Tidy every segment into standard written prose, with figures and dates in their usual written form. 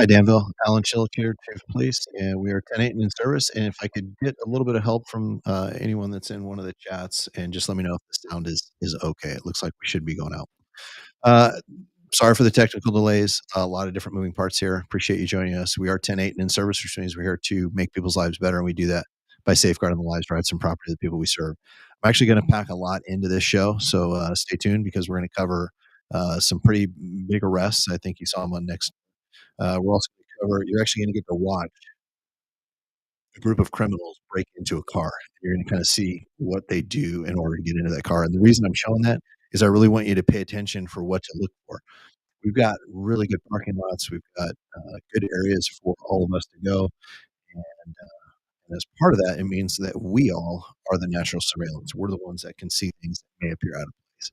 Hi, Danville. Alan Schillich here, Chief of Police, and we are 10-8 and in service. And if I could get a little bit of help from anyone that's in one of the chats, and just let me know if the sound is okay. It looks like we should be going out. Uh, Sorry for the technical delays. A lot of different moving parts here. Appreciate you joining us. We are 10-8 and in service, which means we're here to make people's lives better, and we do that by safeguarding the lives, rights, and property of the people we serve. I'm actually going to pack a lot into this show, so stay tuned because we're going to cover some pretty big arrests. I think you saw them on next. We're also going to cover. You're actually going to get to watch a group of criminals break into a car. You're going to kind of see what they do in order to get into that car. And the reason I'm showing that is I really want you to pay attention for what to look for. We've got really good parking lots. We've got good areas for all of us to go. And as part of that, it means that we all are the natural surveillance. We're the ones that can see things that may appear out of place.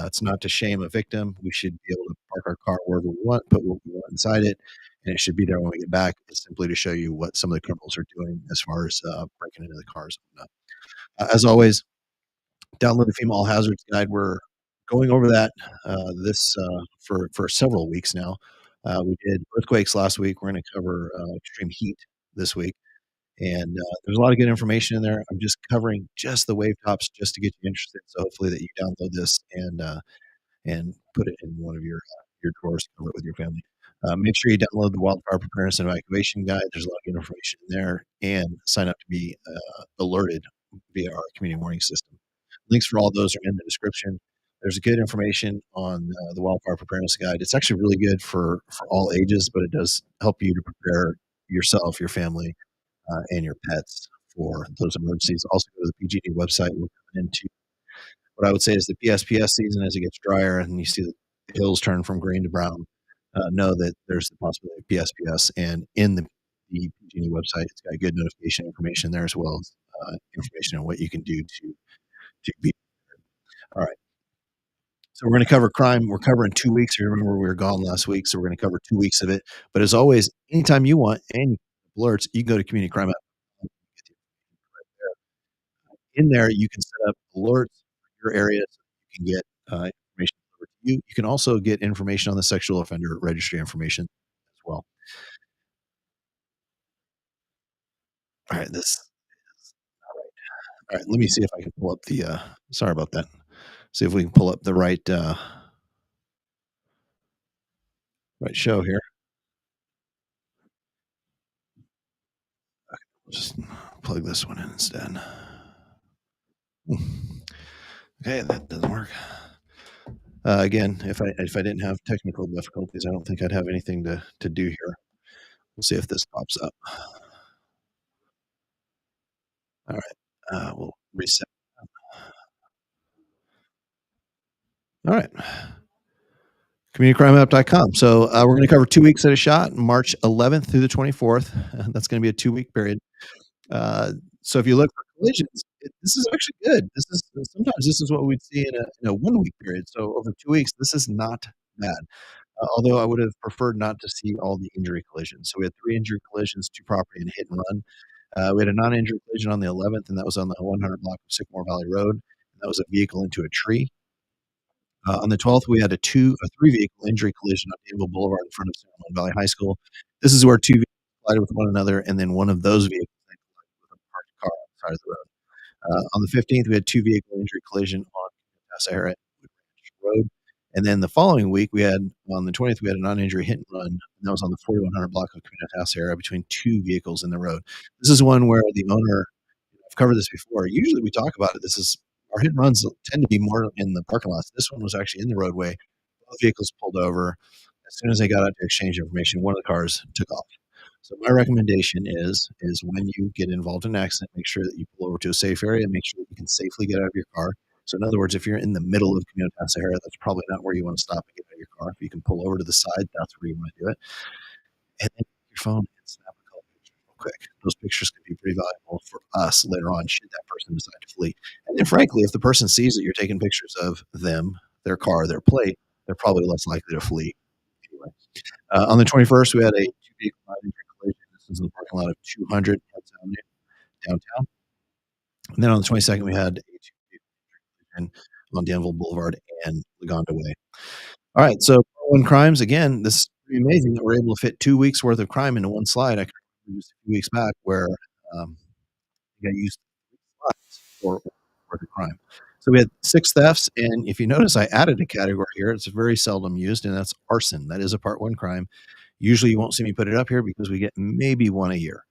It's not to shame a victim. We should be able to park our car wherever we want, put what we want inside it, and it should be there when we get back. It's simply to show you what some of the criminals are doing as far as breaking into the cars and whatnot. As always, download the FEMA All Hazards Guide. We're going over that for several weeks now. We did earthquakes last week. We're going to cover extreme heat this week. And there's a lot of good information in there. I'm just covering just the wave tops just to get you interested. So hopefully that you download this and put it in one of your drawers to cover it with your family. Make sure you download the Wildfire Preparedness and Evacuation Guide. There's a lot of good information in there, and sign up to be alerted via our community warning system. Links for all those are in the description. There's good information on the Wildfire Preparedness Guide. It's actually really good for all ages, but it does help you to prepare yourself, your family, and your pets for those emergencies. Also, go to the PG&E website. We're coming into what I would say is the PSPS season as it gets drier and you see the hills turn from green to brown. Know that there's the possibility of PSPS, and in the PG&E website, it's got good notification information there as well as information on what you can do to be. All right. So we're going to cover crime. We're covering 2 weeks. You remember we were gone last week, so we're going to cover 2 weeks of it. But as always, anytime you want and alerts, you can go to Community Crime App. In there, you can set up alerts for your area so you can get information over to you. You can also get information on the sexual offender registry information as well. All right, this is all right. All right, let me see if I can pull up the. Sorry about that. See if we can pull up the right show here. Okay, we'll just plug this one in instead. Okay, that doesn't work. Again, if I didn't have technical difficulties, I don't think I'd have anything to do here. We'll see if this pops up. All right, we'll reset. All right. CommunityCrimeApp.com. So we're going to cover 2 weeks at a shot, March 11th through the 24th. That's going to be a 2-week period. So if you look for collisions, this is actually good. Sometimes this is what we'd see in a 1-week period. So over 2 weeks, this is not bad. Although I would have preferred not to see all the injury collisions. So we had 3 injury collisions, 2 property, and a hit and run. We had a non-injury collision on the 11th, and that was on the 100 block of Sycamore Valley Road. And that was a vehicle into a tree. On the 12th, we had a 3-vehicle injury collision on Danville Boulevard in front of San Juan Valley High School. This is where 2 vehicles collided with one another, and then one of those vehicles then collided with a parked car on the side of the road. On the 15th, we had 2-vehicle injury collision on Sahara Road. And then the following week, on the 20th, we had a non-injury hit and run, and that was on the 4100 block of Comunidad Sahara between 2 vehicles in the road. This is one where the owner, I've covered this before. Usually we talk about it. Our hit and runs tend to be more in the parking lots. This one was actually in the roadway. Both vehicles pulled over. As soon as they got out to exchange information, one of the cars took off. So my recommendation is when you get involved in an accident, make sure that you pull over to a safe area and make sure that you can safely get out of your car. So in other words, if you're in the middle of Comunidad Sahara, that's probably not where you want to stop and get out of your car. If you can pull over to the side, that's where you want to do it. And then your phone and snap a couple pictures real quick. Those pictures could be pretty valuable for us later on should that person decide to flee. And then frankly, if the person sees that you're taking pictures of them, their car, their plate, they're probably less likely to flee anyway. On the 21st, we had a 2-vehicle non-injury collision. This was in the parking lot of 200 downtown. And then on the 22nd, we had a 2-vehicle collision on Danville Boulevard and Lagonda Way. All right, so 1 crimes again. This pretty amazing that we're able to fit 2 weeks worth of crime into one slide. I can remember just a few weeks back where, um, I used slides for worth of crime. So we had 6 thefts, and if you notice, I added a category here. It's very seldom used, and that's arson. That is a Part 1 crime. Usually, you won't see me put it up here because we get maybe 1 a year.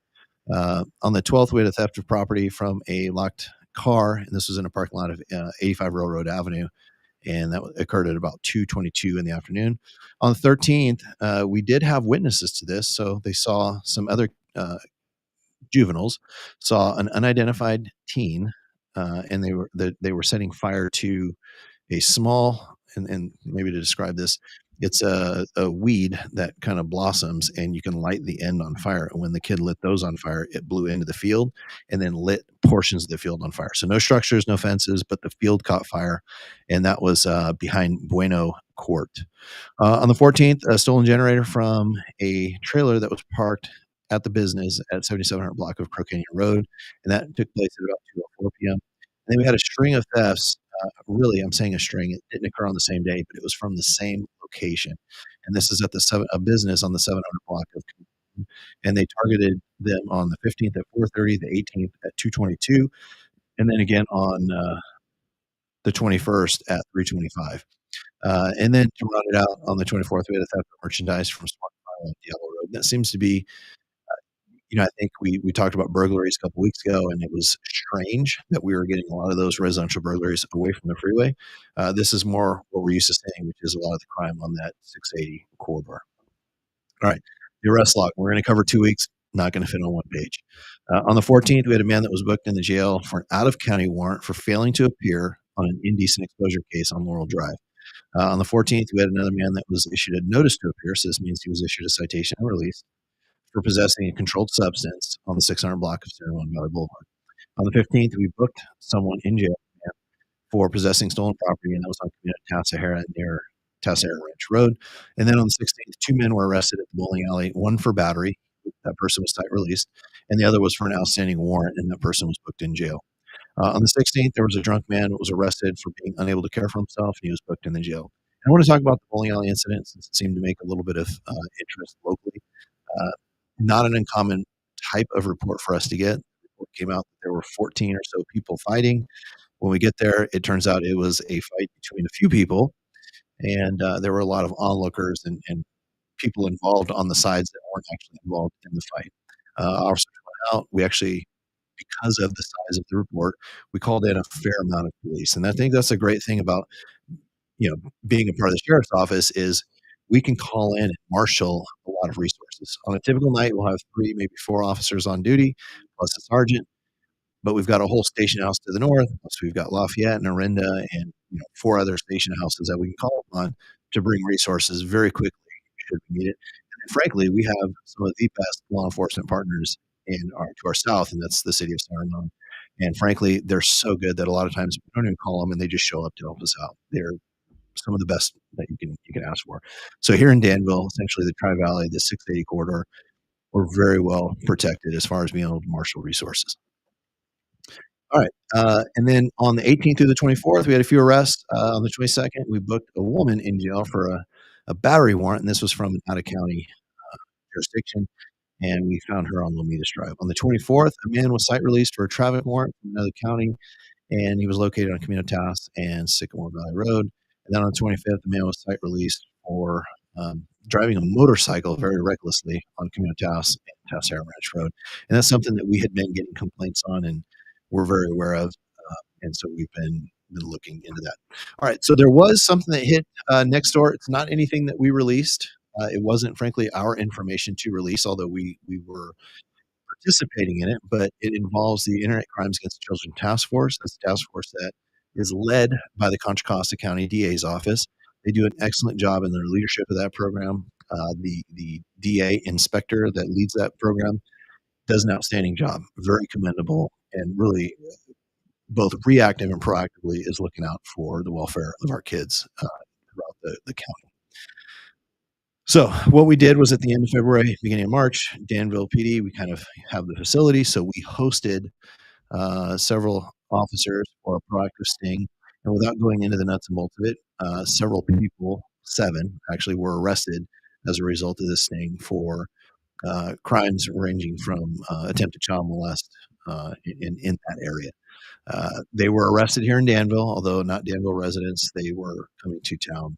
On the 12th, we had a theft of property from a locked car, and this was in a parking lot of 85 Railroad Avenue, and that occurred at about 2:22 in the afternoon. On the 13th, we did have witnesses to this, so they saw some other juveniles saw an unidentified teen, and they were setting fire to a small and maybe to describe this, it's a weed that kind of blossoms and you can light the end on fire. And when the kid lit those on fire, it blew into the field and then lit portions of the field on fire. So no structures, no fences, but the field caught fire, and that was behind Bueno Court. On the 14th, a stolen generator from a trailer that was parked at the business at 7700 block of Crow Canyon Road, and that took place at about 2:04 p.m. And then we had a string of thefts. Really, I'm saying a string. It didn't occur on the same day, but it was from the same location. And this is at a business on the 700 block of, and they targeted them on the 15th at 4:30, the 18th at 2:22, and then again on the 21st at 3:25. And then to round it out, on the 24th, we had a theft of merchandise from Smart File on Diablo Road. That seems to be, I think we talked about burglaries a couple weeks ago, and it was strange that we were getting a lot of those residential burglaries away from the freeway. This is more what we're used to seeing, which is a lot of the crime on that 680 corridor. All right, the arrest log. We're going to cover 2 weeks. Not going to fit on one page. On the 14th, we had a man that was booked in the jail for an out-of-county warrant for failing to appear on an indecent exposure case on Laurel Drive. On the 14th, we had another man that was issued a notice to appear. So this means he was issued a citation and released for possessing a controlled substance on the 600 block of San Juan Valley Boulevard. On the 15th, we booked someone in jail for possessing stolen property, and that was on Tassajara near Tassajara Ranch Road. And then on the 16th, 2 men were arrested at the bowling alley, one for battery. That person was site released, and the other was for an outstanding warrant, and that person was booked in jail. On the 16th, there was a drunk man that was arrested for being unable to care for himself, and he was booked in the jail. And I want to talk about the bowling alley incident since it seemed to make a little bit of interest locally. Uh, Not an uncommon type of report for us to get. The report came out that there were 14 or so people fighting. When we get there, it turns out it was a fight between a few people, and there were a lot of onlookers and people involved on the sides that weren't actually involved in the fight. Officers went out. We actually, because of the size of the report, we called in a fair amount of police, and I think that's a great thing about being a part of the sheriff's office is we can call in and marshal a lot of resources. On a typical night, we'll have 3, maybe 4 officers on duty, plus a sergeant, but we've got a whole station house to the north, plus we've got Lafayette and Orinda and 4 other station houses that we can call upon to bring resources very quickly should we need it. And frankly, we have some of the best law enforcement partners to our south, and that's the city of San Ramon. And frankly, they're so good that a lot of times we don't even call them, and they just show up to help us out. They're some of the best that you can ask for. So here in Danville, essentially the Tri Valley, the 680 corridor, we're very well protected as far as being able to marshal resources. All right, and then on the 18th through the 24th, we had a few arrests. On the 22nd, we booked a woman in jail for a battery warrant, and this was from an out of county jurisdiction, and we found her on Lomitas Drive. On the 24th, a man was site released for a traffic warrant from another county, and he was located on Caminotas and Sycamore Valley Road. And then on the 25th, the man was site released for driving a motorcycle very recklessly on Caminotas and Tassajara Ranch Road. And that's something that we had been getting complaints on and we're very aware of. And so we've been looking into that. All right. So there was something that hit next door. It's not anything that we released. It wasn't, frankly, our information to release, although we were participating in it, but it involves the Internet Crimes Against Children Task Force. That's a task force that is led by the Contra Costa County DA's office. They do an excellent job in their leadership of that program. The DA inspector that leads that program does an outstanding job, very commendable, and really both reactive and proactively is looking out for the welfare of our kids throughout the county. So what we did was at the end of February, beginning of March, Danville PD, we kind of have the facility. So we hosted several officers for a proactive sting. And without going into the nuts and bolts of it, several people, 7 actually, were arrested as a result of this thing for crimes ranging from attempted child molest in that area. They were arrested here in Danville, although not Danville residents. They were coming to town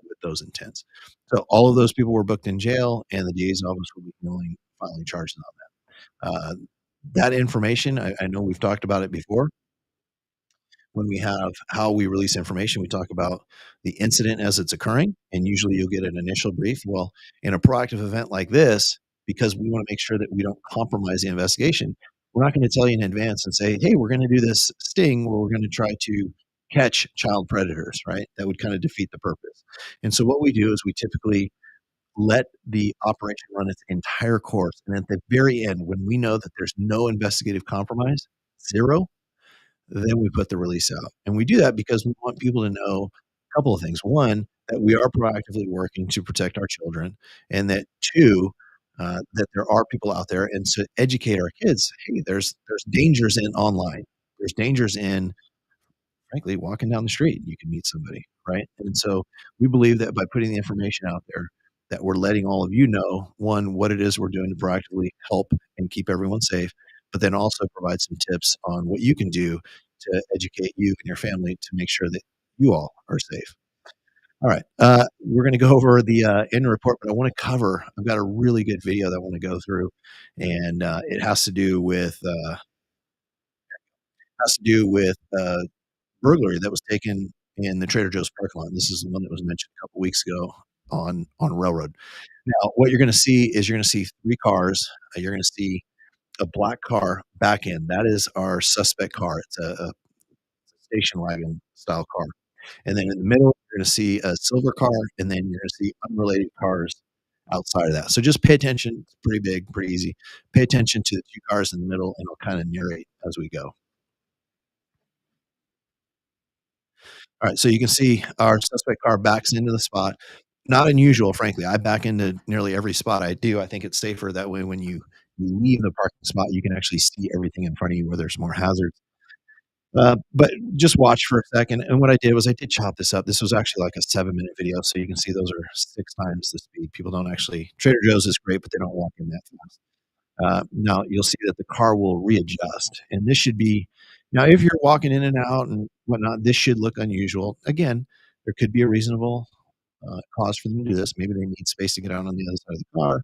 with those intents. So all of those people were booked in jail, and the DA's office will be filing charges on that. That information, I know we've talked about it before. When we have how we release information, we talk about the incident as it's occurring, and usually you'll get an initial brief. Well, in a proactive event like this, because we want to make sure that we don't compromise the investigation, we're not going to tell you in advance and say, hey, we're going to do this sting where we're going to try to catch child predators, right? That would kind of defeat the purpose. And so what we do is we typically let the operation run its entire course. And at the very end, when we know that there's no investigative compromise, zero, then we put the release out. And we do that because we want people to know a couple of things. One, that we are proactively working to protect our children, and that two, that there are people out there, and to educate our kids. Hey, there's dangers in online. There's dangers in, frankly, walking down the street. You can meet somebody, right? And so we believe that by putting the information out there, that we're letting all of you know, one, what it is we're doing to proactively help and keep everyone safe, but then also provide some tips on what you can do to educate you and your family to make sure that you all are safe. All right. We're going to go over the end report, but I want to cover. I've got a really good video that I want to go through, and it has to do with burglary that was taken in the Trader Joe's parking lot. This is the one that was mentioned a couple weeks ago on Railroad. Now, what you're going to see is you're going to see three cars. You're going to see a black car back in. That is our suspect car. It's a station wagon style car. And then in the middle, you're going to see a silver car, and then you're going to see unrelated cars outside of that. So just pay attention. It's pretty big, pretty easy. Pay attention to the two cars in the middle, and I'll kind of narrate as we go. All right, so you can see our suspect car backs into the spot. Not unusual, frankly. I back into nearly every spot I do. I think it's safer that way when you leave the parking spot, you can actually see everything in front of you where there's more hazards. But just watch for a second, and what I did was I did chop this up. This was actually like a 7-minute video, so you can see those are 6 times the speed. People don't actually Trader Joe's is great, but they don't walk in that fast. Now you'll see that the car will readjust, and this should be now if you're walking in and out and whatnot, this should look unusual. Again, there could be a reasonable cause for them to do this. Maybe they need space to get out on the other side of the car.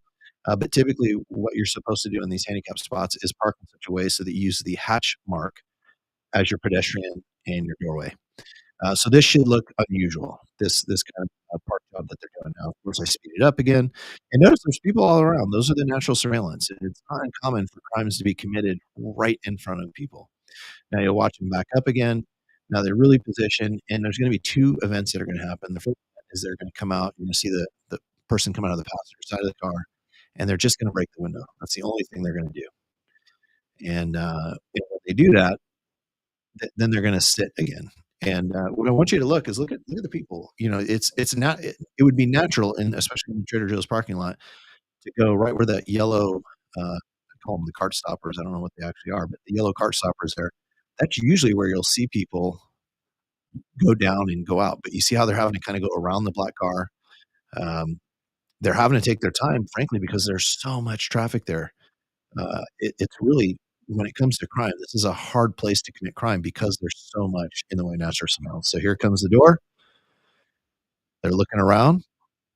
But typically, what you're supposed to do in these handicap spots is park in such a way so that you use the hatch mark as your pedestrian and your doorway. So this should look unusual. This kind of park job that they're doing now. Of course, I speed it up again, and notice there's people all around. Those are the natural surveillance. It's not uncommon for crimes to be committed right in front of people. Now you'll watch them back up again. Now they're really positioned, and there's going to be two events that are going to happen. The first is they're going to come out. You're going to see the person come out of the passenger side of the car, and they're just going to break the window. That's the only thing they're going to do. And when they do that, then they're going to sit again. And what I want you to look at the people. You know, it's not it would be natural, and especially in the Trader Joe's parking lot, to go right where that yellow. I call them the cart stoppers. I don't know what they actually are, but the yellow cart stoppers there. That's usually where you'll see people go down and go out. But you see how they're having to kind of go around the black car. Um, they're having to take their time, frankly, because there's so much traffic there. It's really when it comes to crime, this is a hard place to commit crime because there's so much in the way of natural surveillance. So here comes the door. They're looking around,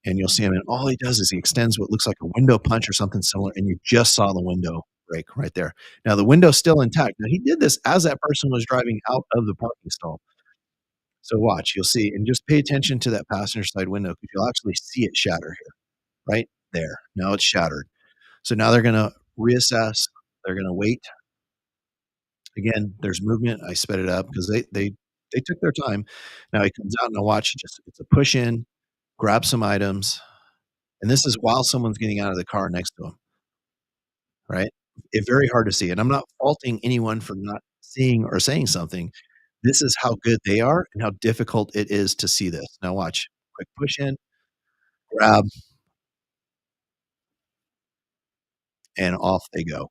and you'll see him, and all he does is he extends what looks like a window punch or something similar, and you just saw the window break right there. Now the window's still intact. Now he did this as that person was driving out of the parking stall. So watch, you'll see, and just pay attention to that passenger side window because you'll actually see it shatter here, right there. Now it's shattered. So now they're going to reassess. They're going to wait. Again, there's movement. I sped it up because they took their time. Now he comes out and I watch. Just it's a push in, grab some items, and this is while someone's getting out of the car next to him. Right? It's very hard to see, and I'm not faulting anyone for not seeing or saying something. This is how good they are and how difficult it is to see this. Now watch. Quick push in, grab, and off they go.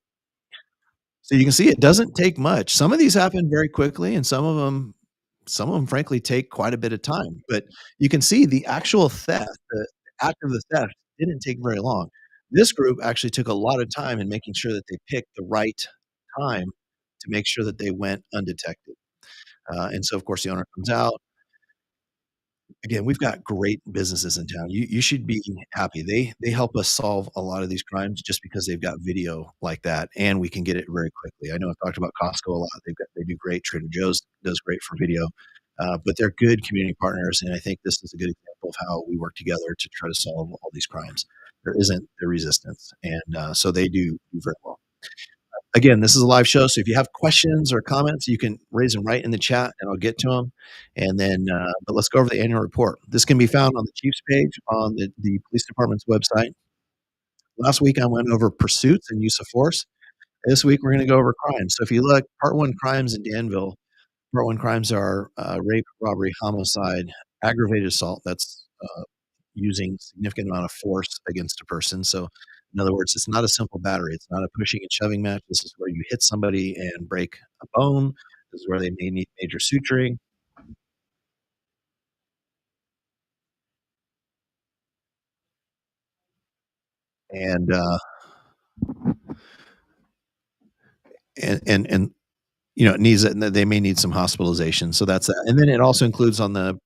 So you can see it doesn't take much. Some of these happen very quickly, and some of them frankly take quite a bit of time. But you can see the actual theft, the act of the theft didn't take very long. This group actually took a lot of time in making sure that they picked the right time to make sure that they went undetected. And so, of course, the owner comes out. Again, we've got great businesses in town. You should be happy. They help us solve a lot of these crimes just because they've got video like that, and we can get it very quickly. I know I've talked about Costco a lot. They do great. Trader Joe's does great for video, but they're good community partners, and I think this is a good example of how we work together to try to solve all these crimes. There isn't the resistance, and so they do very well. Again, this is a live show, so if you have questions or comments, you can raise them right in the chat, and I'll get to them. And then, but let's go over the annual report. This can be found on the Chiefs page on the police department's website. Last week, I went over pursuits and use of force. This week, we're going to go over crimes. So if you look, Part 1 crimes in Danville, Part 1 crimes are rape, robbery, homicide, aggravated assault. That's using significant amount of force against a person. So, in other words, it's not a simple battery. It's not a pushing and shoving match. This is where you hit somebody and break a bone. This is where they may need major suturing. And and it needs it. They may need some hospitalization. So that's that. And then it also includes on the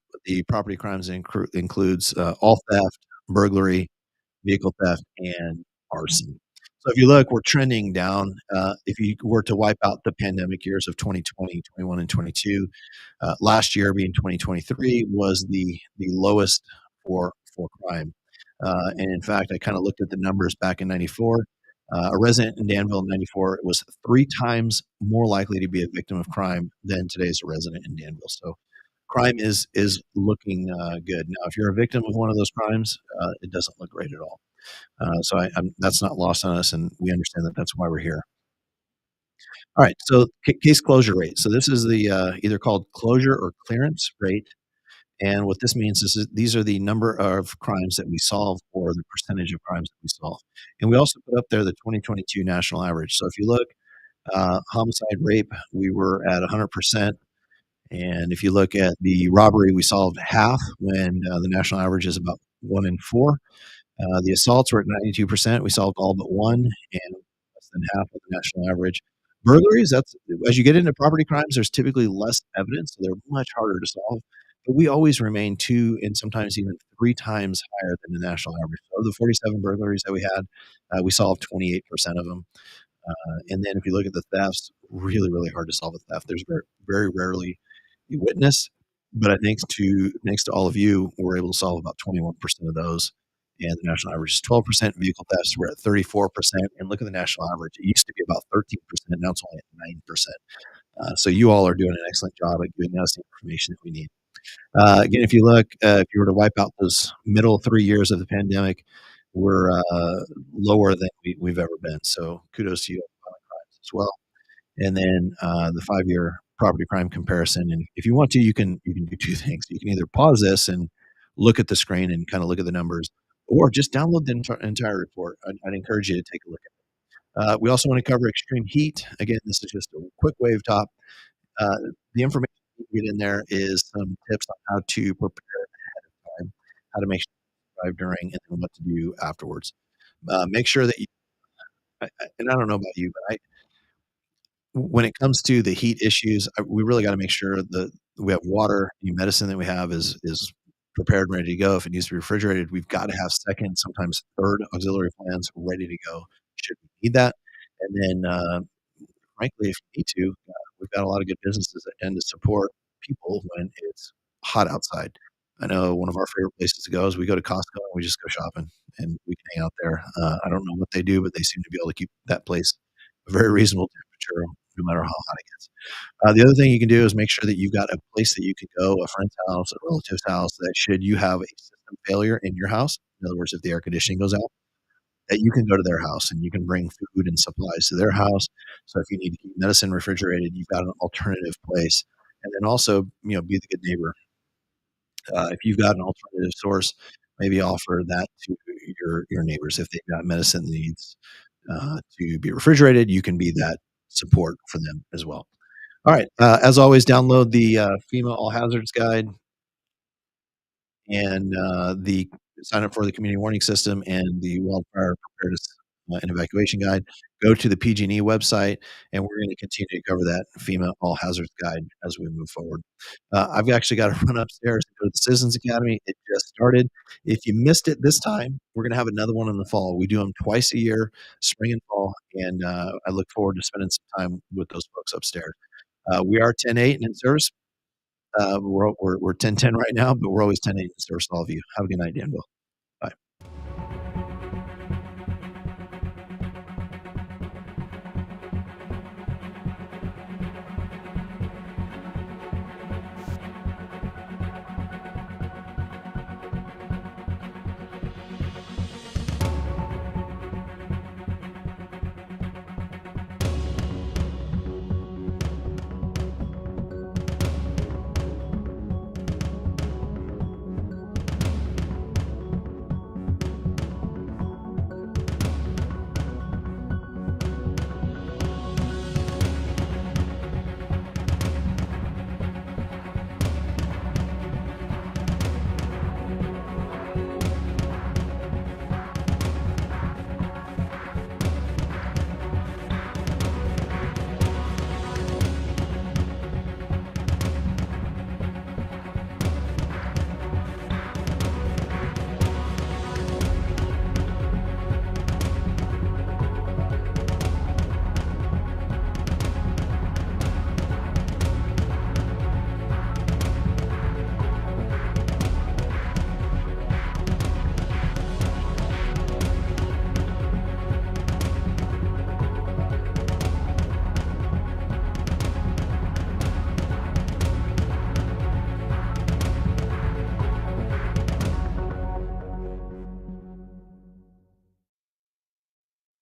property crimes includes all theft, burglary, vehicle theft, and arson. So if you look, we're trending down. If you were to wipe out the pandemic years of 2020, 21, and 22, last year being 2023 was the lowest for crime. And in fact, I kind of looked at the numbers back in 94. A resident in Danville in 94 was 3 times more likely to be a victim of crime than today's resident in Danville. So crime is looking good. Now, if you're a victim of one of those crimes, it doesn't look great at all. So that's not lost on us, and we understand that that's why we're here. All right, so case closure rate. So this is the either called closure or clearance rate, and what this means is that these are the number of crimes that we solve or the percentage of crimes that we solve. And we also put up there the 2022 national average. So if you look, homicide, rape, we were at 100%. And if you look at the robbery, we solved half when the national average is about 1 in 4. The assaults were at 92%. We solved all but one, and less than half of the national average. Burglaries, that's as you get into property crimes, there's typically less evidence, so they're much harder to solve. But we always remain 2 and sometimes even 3 times higher than the national average. So of the 47 burglaries that we had, we solved 28% of them. And then if you look at the thefts, really, really hard to solve a theft. There's very, very rarely you witness, but I thanks to all of you, we're able to solve about 21% of those. And the national average is 12%. Vehicle thefts, we're at 34%. And look at the national average. It used to be about 13%. Now it's only at 9%. So you all are doing an excellent job at giving us the information that we need. Again, if you look, if you were to wipe out those middle 3 years of the pandemic, we're lower than we've ever been. So kudos to you on violent crimes as well. And then the 5-year property crime comparison. And if you want to, you can do 2 things. You can either pause this and look at the screen and kind of look at the numbers, or just download the entire report. I'd encourage you to take a look at it. We also want to cover extreme heat. Again, this is just a quick wave top. Uh, the information you get in there is some tips on how to prepare ahead of time, how to make sure you survive during, and then what to do afterwards. Make sure that you, and I don't know about you, but when it comes to the heat issues, we really got to make sure that we have water. The medicine that we have is prepared and ready to go. If it needs to be refrigerated, we've got to have second, sometimes third auxiliary plans ready to go should we need that. And then, frankly, if you need to, we've got a lot of good businesses that tend to support people when it's hot outside. I know one of our favorite places to go is we go to Costco and we just go shopping and we can hang out there. I don't know what they do, but they seem to be able to keep that place a very reasonable temperature no matter how hot it gets. The other thing you can do is make sure that you've got a place that you can go, a friend's house, a relative's house, that should you have a system failure in your house, in other words, if the air conditioning goes out, that you can go to their house and you can bring food and supplies to their house. So if you need to keep medicine refrigerated, you've got an alternative place. And then also, be the good neighbor. If you've got an alternative source, maybe offer that to your neighbors. If they've got medicine that needs to be refrigerated, you can be that support for them as well. All right. As always, download the FEMA All Hazards Guide and the sign up for the community warning system and the wildfire preparedness and evacuation guide. Go to the PG&E website, and we're going to continue to cover that FEMA All Hazards Guide as we move forward. I've actually got to run upstairs and go to the Citizens Academy. It just started. If you missed it this time, we're going to have another one in the fall. We do them twice a year, spring and fall, and I look forward to spending some time with those folks upstairs. We are 10-8 and in service. We're 10-10 right now, but we're always 10-8 in service to all of you. Have a good night, Danville.